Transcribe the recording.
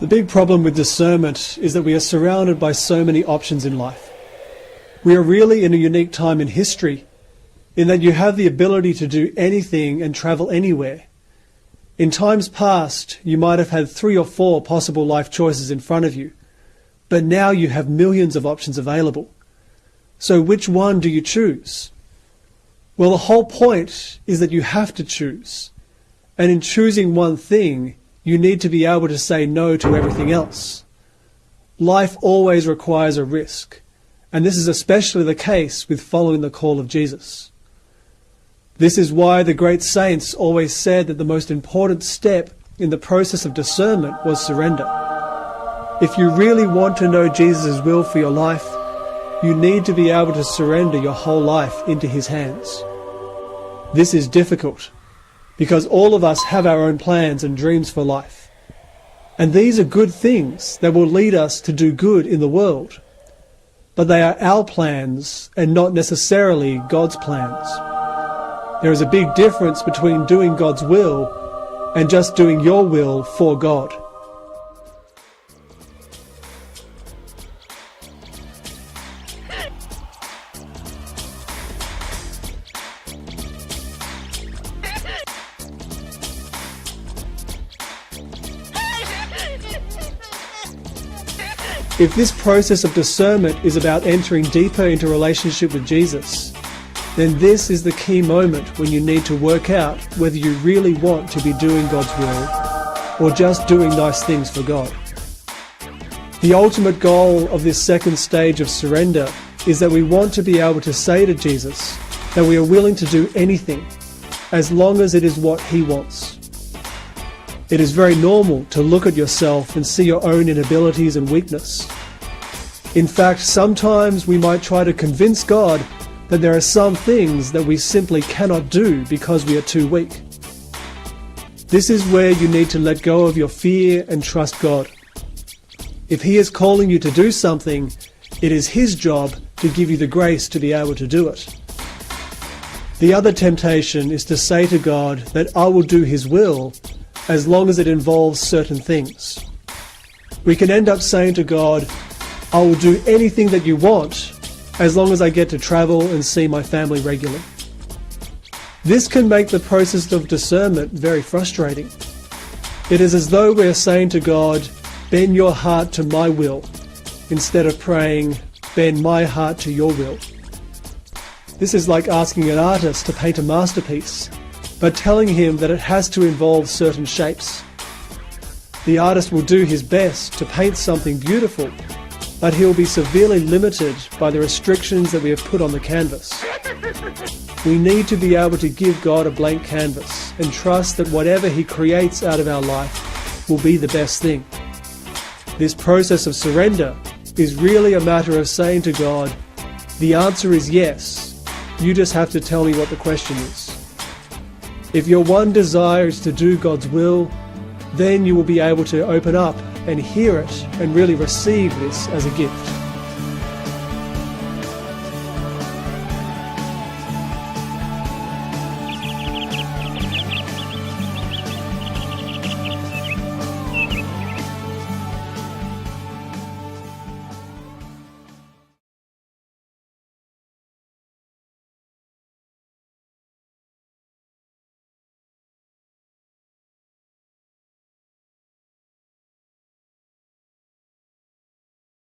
The big problem with discernment is that we are surrounded by so many options in life. We are really in a unique time in history, in that you have the ability to do anything and travel anywhere. In times past, you might have had 3 or 4 possible life choices in front of you, but now you have millions of options available. So which one do you choose? Well, the whole point is that you have to choose. And in choosing one thing, you need to be able to say no to everything else. Life always requires a risk, and this is especially the case with following the call of Jesus. This is why the great saints always said that the most important step in the process of discernment was surrender. If you really want to know Jesus' will for your life, you need to be able to surrender your whole life into His hands. This is difficult, because all of us have our own plans and dreams for life. And these are good things that will lead us to do good in the world. But they are our plans and not necessarily God's plans. There is a big difference between doing God's will and just doing your will for God. If this process of discernment is about entering deeper into relationship with Jesus, then this is the key moment when you need to work out whether you really want to be doing God's will or just doing nice things for God. The ultimate goal of this second stage of surrender is that we want to be able to say to Jesus that we are willing to do anything as long as it is what He wants. It is very normal to look at yourself and see your own inabilities and weakness. In fact, sometimes we might try to convince God that there are some things that we simply cannot do because we are too weak. This is where you need to let go of your fear and trust God. If He is calling you to do something, it is His job to give you the grace to be able to do it. The other temptation is to say to God that I will do His will as long as it involves certain things. We can end up saying to God, I will do anything that you want as long as I get to travel and see my family regularly. This can make the process of discernment very frustrating. It is as though we are saying to God, bend your heart to my will, instead of praying, bend my heart to your will. This is like asking an artist to paint a masterpiece, but telling him that it has to involve certain shapes. The artist will do his best to paint something beautiful, but he will be severely limited by the restrictions that we have put on the canvas. We need to be able to give God a blank canvas and trust that whatever He creates out of our life will be the best thing. This process of surrender is really a matter of saying to God, the answer is yes, you just have to tell me what the question is. If your one desire is to do God's will, then you will be able to open up and hear it and really receive this as a gift.